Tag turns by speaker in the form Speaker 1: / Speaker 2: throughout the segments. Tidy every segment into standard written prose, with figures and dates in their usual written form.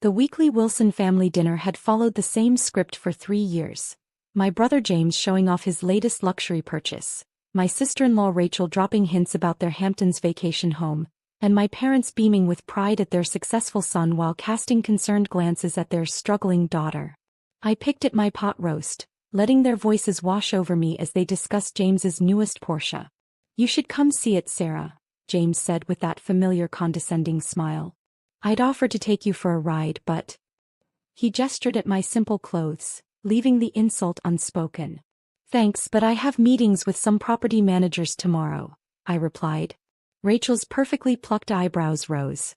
Speaker 1: The weekly Wilson family dinner had followed the same script for 3 years. My brother James showing off his latest luxury purchase, my sister-in-law Rachel dropping hints about their Hamptons vacation home, and my parents beaming with pride at their successful son while casting concerned glances at their struggling daughter. I picked at my pot roast, letting their voices wash over me as they discussed James's newest Porsche. "You should come see it, Sarah," James said with that familiar condescending smile. "I'd offer to take you for a ride, but—" He gestured at my simple clothes, leaving the insult unspoken. "Thanks, but I have meetings with some property managers tomorrow," I replied. Rachel's perfectly plucked eyebrows rose.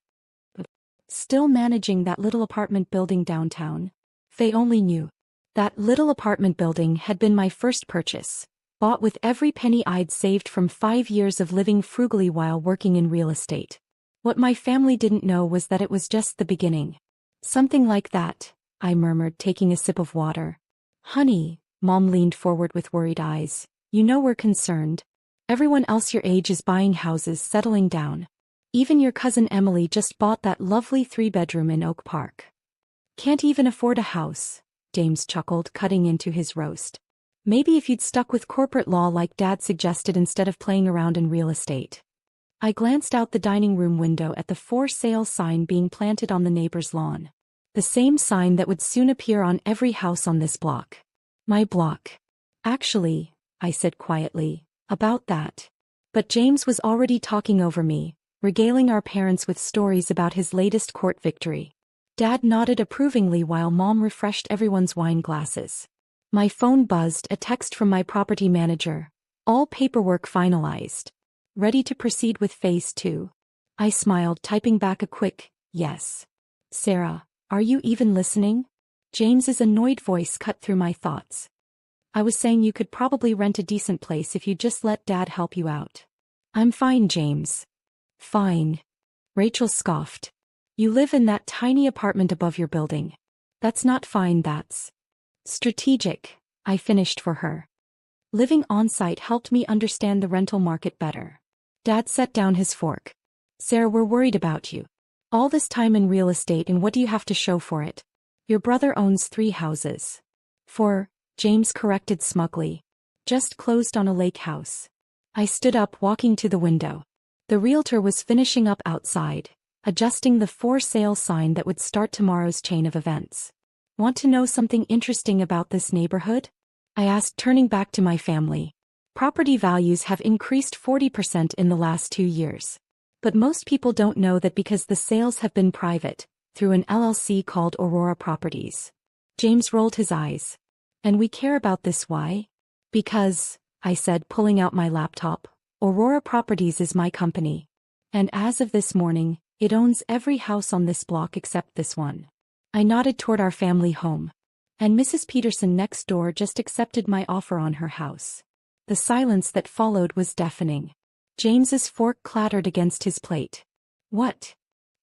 Speaker 1: "Still managing that little apartment building downtown?" They only knew. That little apartment building had been my first purchase, bought with every penny I'd saved from 5 years of living frugally while working in real estate. What my family didn't know was that it was just the beginning. "Something like that," I murmured, taking a sip of water. "Honey," Mom leaned forward with worried eyes, "you know we're concerned. Everyone else your age is buying houses, settling down. Even your cousin Emily just bought that lovely 3-bedroom in Oak Park." "Can't even afford a house," James chuckled, cutting into his roast. "Maybe if you'd stuck with corporate law like Dad suggested instead of playing around in real estate." I glanced out the dining room window at the for sale sign being planted on the neighbor's lawn. The same sign that would soon appear on every house on this block. My block. "Actually," I said quietly, "about that." But James was already talking over me, regaling our parents with stories about his latest court victory. Dad nodded approvingly while Mom refreshed everyone's wine glasses. My phone buzzed, a text from my property manager. "All paperwork finalized. Ready to proceed with phase 2. I smiled, typing back a quick, "Yes." "Sarah, are you even listening?" James's annoyed voice cut through my thoughts. "I was saying you could probably rent a decent place if you just let Dad help you out." "I'm fine, James." "Fine." Rachel scoffed. "You live in that tiny apartment above your building. That's not fine, that's strategic," I finished for her. Living on-site helped me understand the rental market better. Dad set down his fork. "Sarah, we're worried about you. All this time in real estate, and what do you have to show for it? Your brother owns 3 houses. 4, James corrected smugly. Just closed on a lake house." I stood up, walking to the window. The realtor was finishing up outside, adjusting the for sale sign that would start tomorrow's chain of events. "Want to know something interesting about this neighborhood?" I asked, turning back to my family. "Property values have increased 40% in the last 2 years. But most people don't know that because the sales have been private, through an LLC called Aurora Properties." James rolled his eyes. "And we care about this, why?" "Because," I said, pulling out my laptop, "Aurora Properties is my company. And as of this morning, it owns every house on this block except this one." I nodded toward our family home. "And Mrs. Peterson next door just accepted my offer on her house." The silence that followed was deafening. James's fork clattered against his plate. "What?"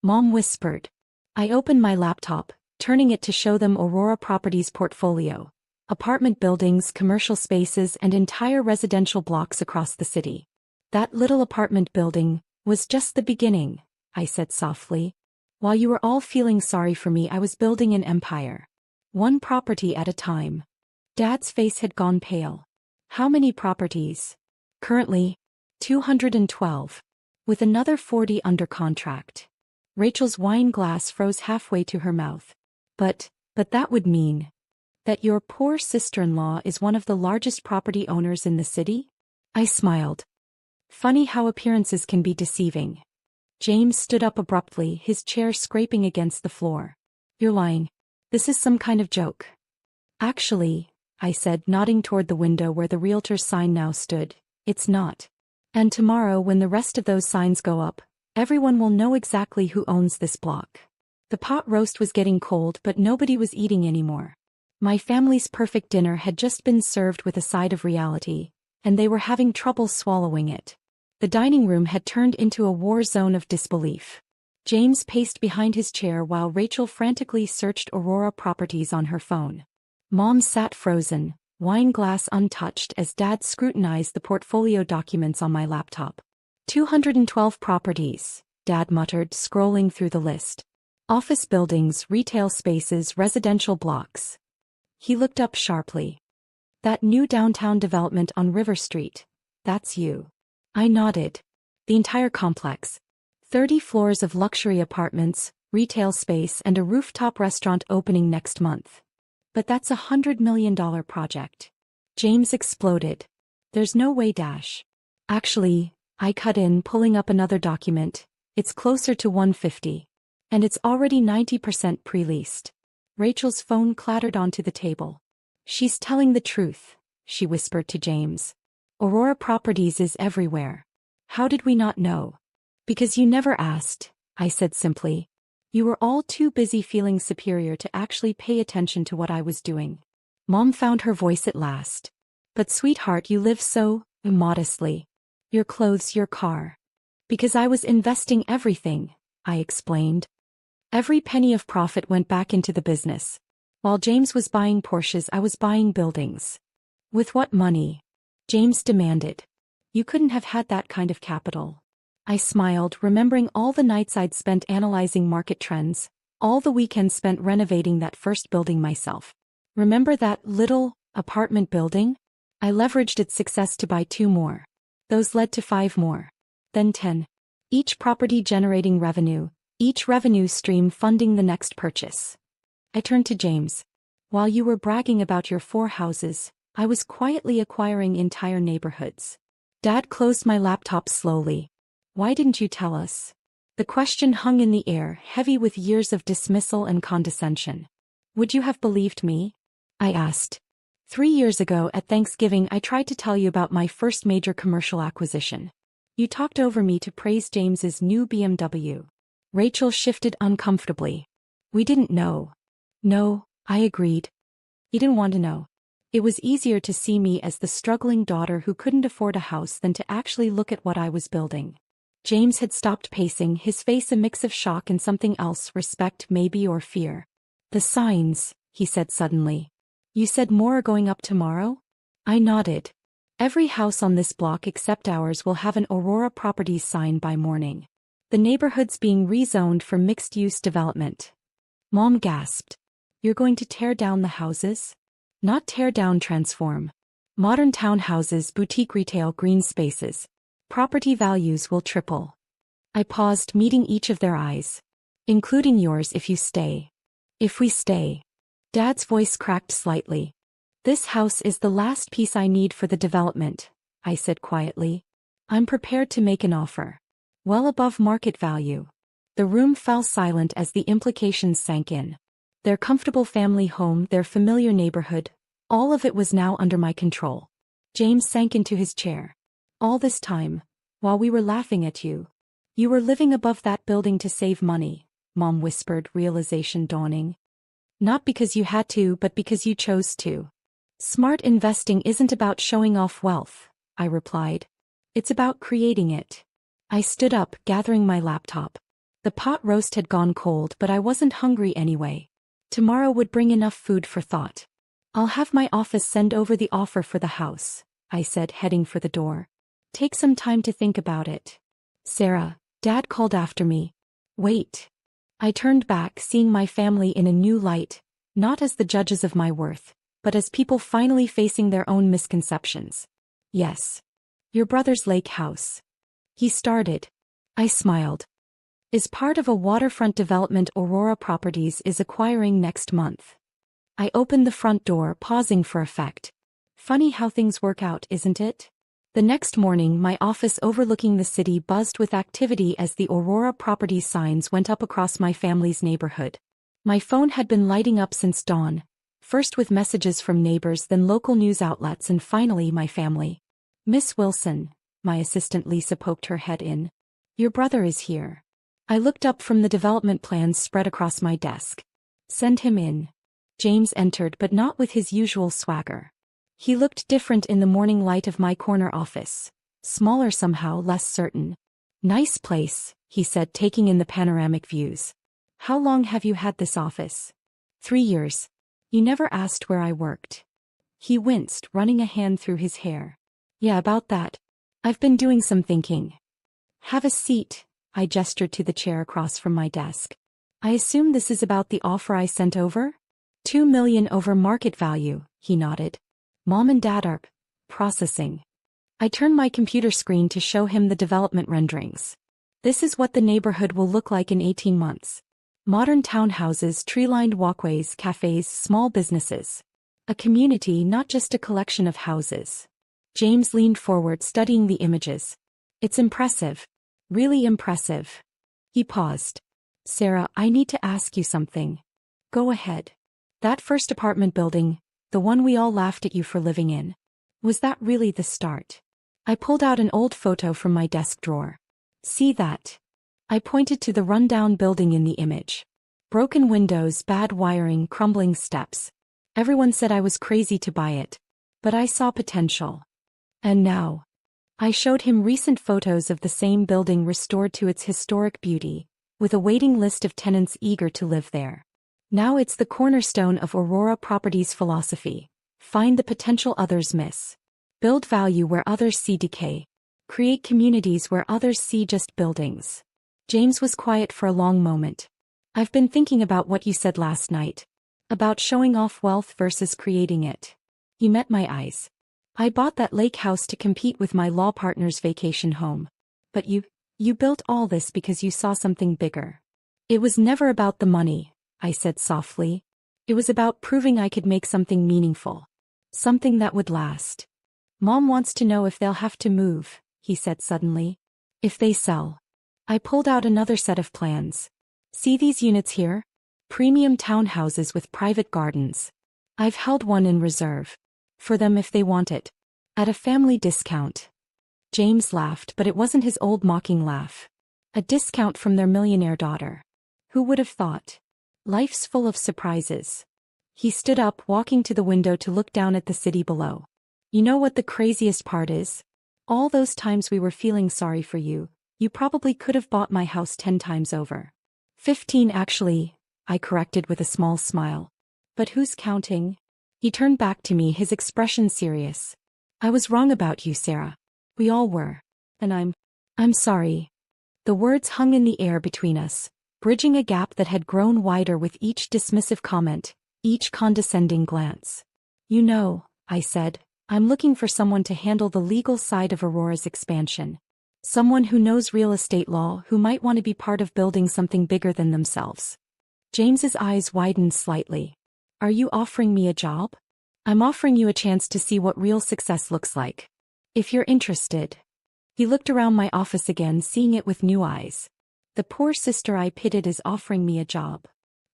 Speaker 1: Mom whispered. I opened my laptop, turning it to show them Aurora Properties' portfolio. Apartment buildings, commercial spaces, and entire residential blocks across the city. "That little apartment building was just the beginning," I said softly. "While you were all feeling sorry for me, I was building an empire. One property at a time." Dad's face had gone pale. "How many properties?" "Currently, 212. With another 40 under contract." Rachel's wine glass froze halfway to her mouth. But that would mean that your poor sister-in-law is one of the largest property owners in the city?" I smiled. Funny how appearances can be deceiving. James stood up abruptly, his chair scraping against the floor. "You're lying. This is some kind of joke." "Actually," I said, nodding toward the window where the realtor's sign now stood, "it's not. And tomorrow, when the rest of those signs go up, everyone will know exactly who owns this block." The pot roast was getting cold, but nobody was eating anymore. My family's perfect dinner had just been served with a side of reality, and they were having trouble swallowing it. The dining room had turned into a war zone of disbelief. James paced behind his chair while Rachel frantically searched Aurora Properties on her phone. Mom sat frozen, wine glass untouched, as Dad scrutinized the portfolio documents on my laptop. 212 properties, Dad muttered, scrolling through the list. Office buildings, retail spaces, residential blocks. He looked up sharply. That new downtown development on River Street. That's you. I nodded. The entire complex. 30 floors of luxury apartments, retail space and a rooftop restaurant opening next month. But that's $100 million project. James exploded. There's no way. Actually, I cut in, pulling up another document. It's closer to 150. And it's already 90% pre-leased. Rachel's phone clattered onto the table. She's telling the truth, she whispered to James. Aurora Properties is everywhere. How did we not know? Because you never asked, I said simply. You were all too busy feeling superior to actually pay attention to what I was doing. Mom found her voice at last. But sweetheart, you live so immodestly. Your clothes, your car. Because I was investing everything, I explained. Every penny of profit went back into the business. While James was buying Porsches, I was buying buildings. With what money? James demanded. You couldn't have had that kind of capital. I smiled, remembering all the nights I'd spent analyzing market trends, all the weekends spent renovating that first building myself. Remember that little apartment building? I leveraged its success to buy 2 more. Those led to 5 more. Then 10. Each property generating revenue, each revenue stream funding the next purchase. I turned to James. While you were bragging about your 4 houses, I was quietly acquiring entire neighborhoods. Dad closed my laptop slowly. Why didn't you tell us? The question hung in the air, heavy with years of dismissal and condescension. Would you have believed me? I asked. 3 years ago at Thanksgiving I tried to tell you about my first major commercial acquisition. You talked over me to praise James's new BMW. Rachel shifted uncomfortably. We didn't know. No, I agreed. You didn't want to know. It was easier to see me as the struggling daughter who couldn't afford a house than to actually look at what I was building. James had stopped pacing, his face a mix of shock and something else, respect maybe or fear. The signs, he said suddenly. You said more are going up tomorrow? I nodded. Every house on this block except ours will have an Aurora Properties sign by morning. The neighborhood's being rezoned for mixed-use development. Mom gasped. You're going to tear down the houses? Not tear down, transform. Modern townhouses, boutique retail, green spaces. Property values will triple. I paused, meeting each of their eyes. Including yours if you stay. If we stay. Dad's voice cracked slightly. This house is the last piece I need for the development, I said quietly. I'm prepared to make an offer. Well above market value. The room fell silent as the implications sank in. Their comfortable family home, their familiar neighborhood, all of it was now under my control. James sank into his chair. All this time, while we were laughing at you. You were living above that building to save money, Mom whispered, realization dawning. Not because you had to, but because you chose to. Smart investing isn't about showing off wealth, I replied. It's about creating it. I stood up, gathering my laptop. The pot roast had gone cold, but I wasn't hungry anyway. Tomorrow would bring enough food for thought. I'll have my office send over the offer for the house, I said, heading for the door. Take some time to think about it. Sarah, Dad called after me. Wait. I turned back, seeing my family in a new light, not as the judges of my worth, but as people finally facing their own misconceptions. Yes. Your brother's lake house. He started. I smiled. Is part of a waterfront development Aurora Properties is acquiring next month. I opened the front door, pausing for effect. Funny how things work out, isn't it? The next morning, my office overlooking the city buzzed with activity as the Aurora Properties signs went up across my family's neighborhood. My phone had been lighting up since dawn, first with messages from neighbors, then local news outlets, and finally my family. Miss Wilson, my assistant Lisa poked her head in. Your brother is here. I looked up from the development plans spread across my desk. Send him in. James entered, but not with his usual swagger. He looked different in the morning light of my corner office. Smaller somehow, less certain. Nice place, he said, taking in the panoramic views. How long have you had this office? 3 years. You never asked where I worked. He winced, running a hand through his hair. Yeah, about that. I've been doing some thinking. Have a seat, I gestured to the chair across from my desk. I assume this is about the offer I sent over? 2 million over market value, he nodded. Mom and Dad are processing. I turned my computer screen to show him the development renderings. This is what the neighborhood will look like in 18 months. Modern townhouses, tree-lined walkways, cafes, small businesses. A community, not just a collection of houses. James leaned forward, studying the images. It's impressive. Really impressive. He paused. Sarah, I need to ask you something. Go ahead. That first apartment building, the one we all laughed at you for living in. Was that really the start? I pulled out an old photo from my desk drawer. See that? I pointed to the rundown building in the image. Broken windows, bad wiring, crumbling steps. Everyone said I was crazy to buy it. But I saw potential. And now. I showed him recent photos of the same building restored to its historic beauty, with a waiting list of tenants eager to live there. Now it's the cornerstone of Aurora Properties' philosophy. Find the potential others miss. Build value where others see decay. Create communities where others see just buildings. James was quiet for a long moment. I've been thinking about what you said last night. About showing off wealth versus creating it. He met my eyes. I bought that lake house to compete with my law partner's vacation home. But you built all this because you saw something bigger. It was never about the money, I said softly. It was about proving I could make something meaningful. Something that would last. Mom wants to know if they'll have to move, he said suddenly. If they sell. I pulled out another set of plans. See these units here? Premium townhouses with private gardens. I've held one in reserve. For them if they want it. At a family discount. James laughed, but it wasn't his old mocking laugh. A discount from their millionaire daughter. Who would have thought? Life's full of surprises. He stood up, walking to the window to look down at the city below. You know what the craziest part is? All those times we were feeling sorry for you, you probably could have bought my house 10 times over. 15 actually, I corrected with a small smile. But who's counting? He turned back to me, his expression serious. I was wrong about you, Sarah. We all were. And I'm sorry. The words hung in the air between us, bridging a gap that had grown wider with each dismissive comment, each condescending glance. You know, I said, I'm looking for someone to handle the legal side of Aurora's expansion. Someone who knows real estate law, who might want to be part of building something bigger than themselves. James's eyes widened slightly. Are you offering me a job? I'm offering you a chance to see what real success looks like. If you're interested. He looked around my office again, seeing it with new eyes. The poor sister I pitied is offering me a job.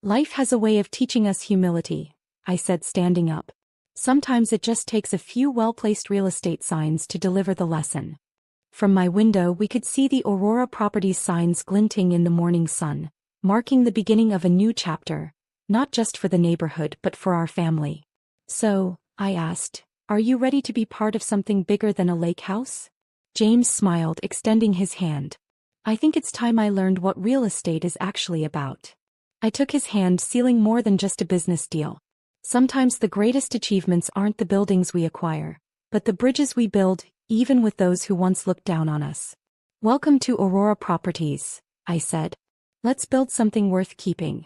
Speaker 1: Life has a way of teaching us humility, I said, standing up. Sometimes it just takes a few well-placed real estate signs to deliver the lesson. From my window we could see the Aurora Properties signs glinting in the morning sun, marking the beginning of a new chapter, not just for the neighborhood but for our family. So, I asked, are you ready to be part of something bigger than a lake house? James smiled, extending his hand. I think it's time I learned what real estate is actually about. I took his hand, sealing more than just a business deal. Sometimes the greatest achievements aren't the buildings we acquire, but the bridges we build, even with those who once looked down on us. Welcome to Aurora Properties, I said. Let's build something worth keeping.